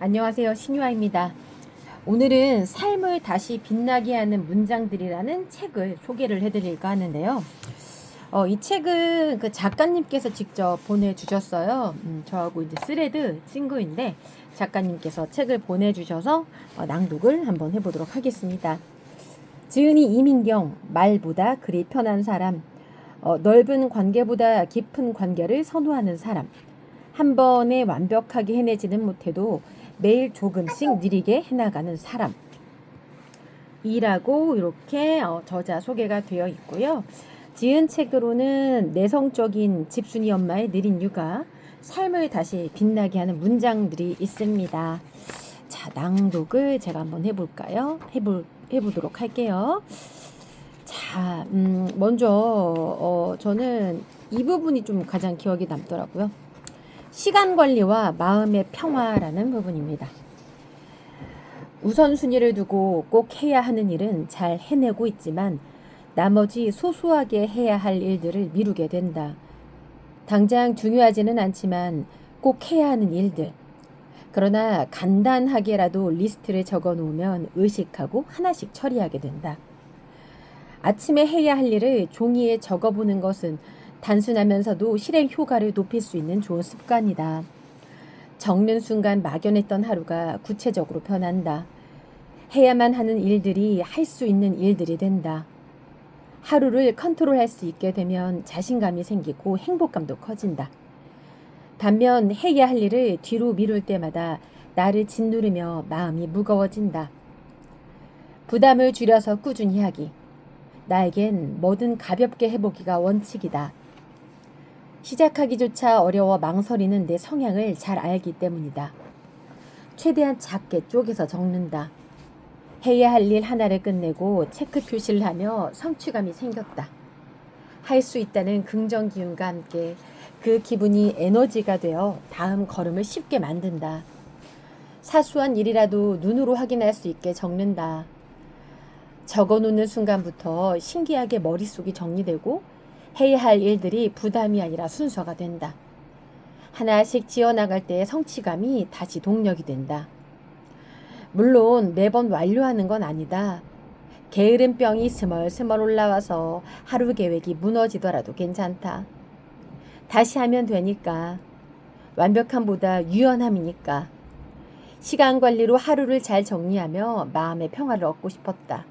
안녕하세요. 신유아입니다. 오늘은 삶을 다시 빛나게 하는 문장들이라는 책을 소개를 해드릴까 하는데요. 이 책은 그 작가님께서 직접 보내주셨어요. 저하고 이제 스레드 친구인데 작가님께서 책을 보내주셔서 낭독을 한번 해보도록 하겠습니다. 지은이 이민경, 말보다 글이 편한 사람, 넓은 관계보다 깊은 관계를 선호하는 사람, 한 번에 완벽하게 해내지는 못해도 매일 조금씩 느리게 해나가는 사람 이라고 이렇게 저자 소개가 되어 있고요. 지은 책으로는 내성적인 집순이 엄마의 느린 육아, 삶을 다시 빛나게 하는 문장들이 있습니다. 자, 낭독을 제가 한번 해볼까요? 해보도록 할게요. 자, 먼저 저는 이 부분이 좀 가장 기억에 남더라고요. 시간 관리와 마음의 평화라는 부분입니다. 우선순위를 두고 꼭 해야 하는 일은 잘 해내고 있지만 나머지 소소하게 해야 할 일들을 미루게 된다. 당장 중요하지는 않지만 꼭 해야 하는 일들. 그러나 간단하게라도 리스트를 적어 놓으면 의식하고 하나씩 처리하게 된다. 아침에 해야 할 일을 종이에 적어보는 것은 단순하면서도 실행 효과를 높일 수 있는 좋은 습관이다. 적는 순간 막연했던 하루가 구체적으로 변한다. 해야만 하는 일들이 할 수 있는 일들이 된다. 하루를 컨트롤할 수 있게 되면 자신감이 생기고 행복감도 커진다. 반면 해야 할 일을 뒤로 미룰 때마다 나를 짓누르며 마음이 무거워진다. 부담을 줄여서 꾸준히 하기. 나에겐 뭐든 가볍게 해보기가 원칙이다. 시작하기조차 어려워 망설이는 내 성향을 잘 알기 때문이다. 최대한 작게 쪼개서 적는다. 해야 할 일 하나를 끝내고 체크 표시를 하며 성취감이 생겼다. 할 수 있다는 긍정 기운과 함께 그 기분이 에너지가 되어 다음 걸음을 쉽게 만든다. 사소한 일이라도 눈으로 확인할 수 있게 적는다. 적어놓는 순간부터 신기하게 머릿속이 정리되고 해야 할 일들이 부담이 아니라 순서가 된다. 하나씩 지어나갈 때의 성취감이 다시 동력이 된다. 물론 매번 완료하는 건 아니다. 게으른 병이 스멀스멀 올라와서 하루 계획이 무너지더라도 괜찮다. 다시 하면 되니까. 완벽함보다 유연함이니까. 시간 관리로 하루를 잘 정리하며 마음의 평화를 얻고 싶었다.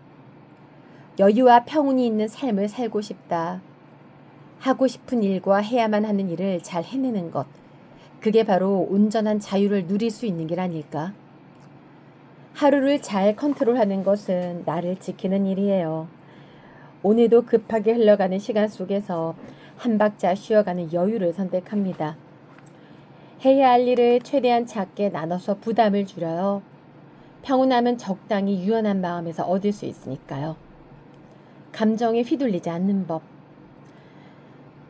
여유와 평온이 있는 삶을 살고 싶다. 하고 싶은 일과 해야만 하는 일을 잘 해내는 것. 그게 바로 온전한 자유를 누릴 수 있는 길 아닐까? 하루를 잘 컨트롤하는 것은 나를 지키는 일이에요. 오늘도 급하게 흘러가는 시간 속에서 한 박자 쉬어가는 여유를 선택합니다. 해야 할 일을 최대한 작게 나눠서 부담을 줄여요. 평온함은 적당히 유연한 마음에서 얻을 수 있으니까요. 감정에 휘둘리지 않는 법.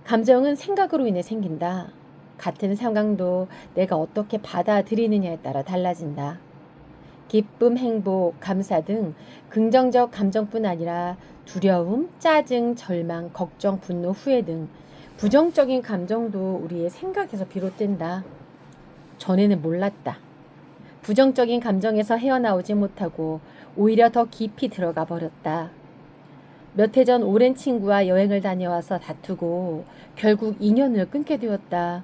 감정은 생각으로 인해 생긴다. 같은 상황도 내가 어떻게 받아들이느냐에 따라 달라진다. 기쁨, 행복, 감사 등 긍정적 감정뿐 아니라 두려움, 짜증, 절망, 걱정, 분노, 후회 등 부정적인 감정도 우리의 생각에서 비롯된다. 전에는 몰랐다. 부정적인 감정에서 헤어나오지 못하고 오히려 더 깊이 들어가 버렸다. 몇 해 전 오랜 친구와 여행을 다녀와서 다투고 결국 인연을 끊게 되었다.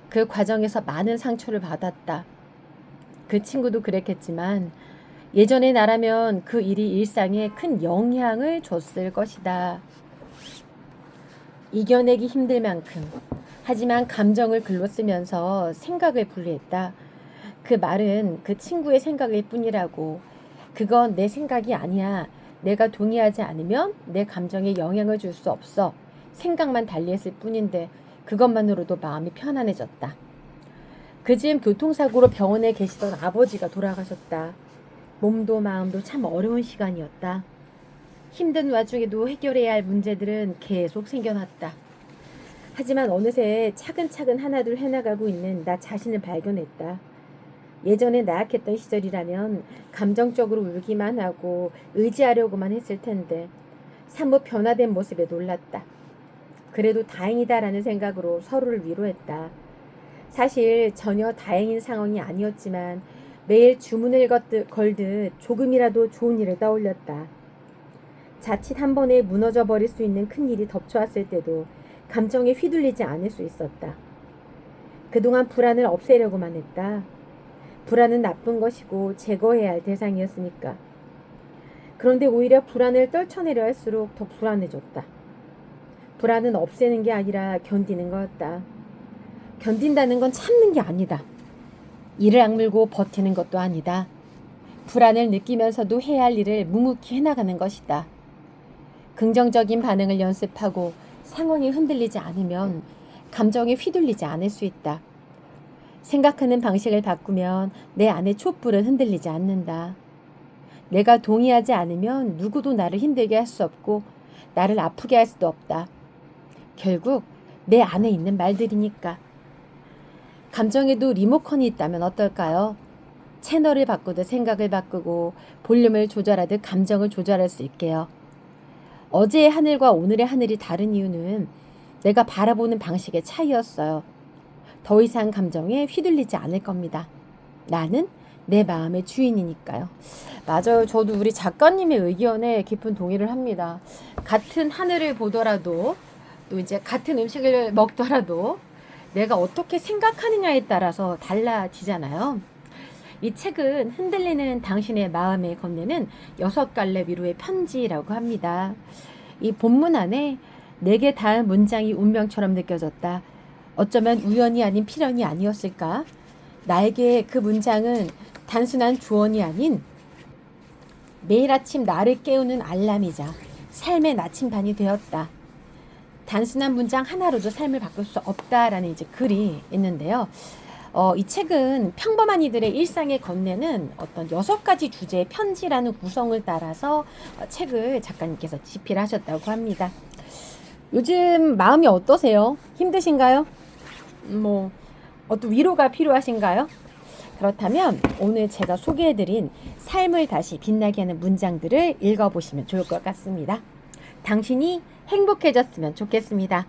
그 과정에서 많은 상처를 받았다. 그 친구도 그랬겠지만 예전의 나라면 그 일이 일상에 큰 영향을 줬을 것이다. 이겨내기 힘들 만큼 하지만 감정을 글로 쓰면서 생각을 분리했다. 그 말은 그 친구의 생각일 뿐이라고. 그건 내 생각이 아니야. 내가 동의하지 않으면 내 감정에 영향을 줄 수 없어. 생각만 달리했을 뿐인데 그것만으로도 마음이 편안해졌다. 그 즈음 교통사고로 병원에 계시던 아버지가 돌아가셨다. 몸도 마음도 참 어려운 시간이었다. 힘든 와중에도 해결해야 할 문제들은 계속 생겨났다. 하지만 어느새 차근차근 하나둘 해나가고 있는 나 자신을 발견했다. 예전에 나약했던 시절이라면 감정적으로 울기만 하고 의지하려고만 했을 텐데 사뭇 변화된 모습에 놀랐다. 그래도 다행이다라는 생각으로 서로를 위로했다. 사실 전혀 다행인 상황이 아니었지만 매일 주문을 걸듯 조금이라도 좋은 일을 떠올렸다. 자칫 한 번에 무너져 버릴 수 있는 큰일이 덮쳐왔을 때도 감정에 휘둘리지 않을 수 있었다. 그동안 불안을 없애려고만 했다. 불안은 나쁜 것이고 제거해야 할 대상이었으니까. 그런데 오히려 불안을 떨쳐내려 할수록 더 불안해졌다. 불안은 없애는 게 아니라 견디는 거였다. 견딘다는 건 참는 게 아니다. 이를 악물고 버티는 것도 아니다. 불안을 느끼면서도 해야 할 일을 묵묵히 해나가는 것이다. 긍정적인 반응을 연습하고 상황이 흔들리지 않으면 감정에 휘둘리지 않을 수 있다. 생각하는 방식을 바꾸면 내 안의 촛불은 흔들리지 않는다. 내가 동의하지 않으면 누구도 나를 힘들게 할 수 없고 나를 아프게 할 수도 없다. 결국 내 안에 있는 말들이니까. 감정에도 리모컨이 있다면 어떨까요? 채널을 바꾸듯 생각을 바꾸고 볼륨을 조절하듯 감정을 조절할 수 있게요. 어제의 하늘과 오늘의 하늘이 다른 이유는 내가 바라보는 방식의 차이였어요. 더 이상 감정에 휘둘리지 않을 겁니다. 나는 내 마음의 주인이니까요. 맞아요. 저도 우리 작가님의 의견에 깊은 동의를 합니다. 같은 하늘을 보더라도 또 이제 같은 음식을 먹더라도 내가 어떻게 생각하느냐에 따라서 달라지잖아요. 이 책은 흔들리는 당신의 마음에 건네는 6갈래 위로의 편지라고 합니다. 이 본문 안에 내게 닿은 문장이 운명처럼 느껴졌다. 어쩌면 우연이 아닌 필연이 아니었을까? 나에게 그 문장은 단순한 조언이 아닌 매일 아침 나를 깨우는 알람이자 삶의 나침반이 되었다. 단순한 문장 하나로도 삶을 바꿀 수 없다라는 이제 글이 있는데요. 이 책은 평범한 이들의 일상에 건네는 어떤 6가지 주제의 편지라는 구성을 따라서 책을 작가님께서 집필하셨다고 합니다. 요즘 마음이 어떠세요? 힘드신가요? 어떤 위로가 필요하신가요? 그렇다면 오늘 제가 소개해드린 삶을 다시 빛나게 하는 문장들을 읽어보시면 좋을 것 같습니다. 당신이 행복해졌으면 좋겠습니다.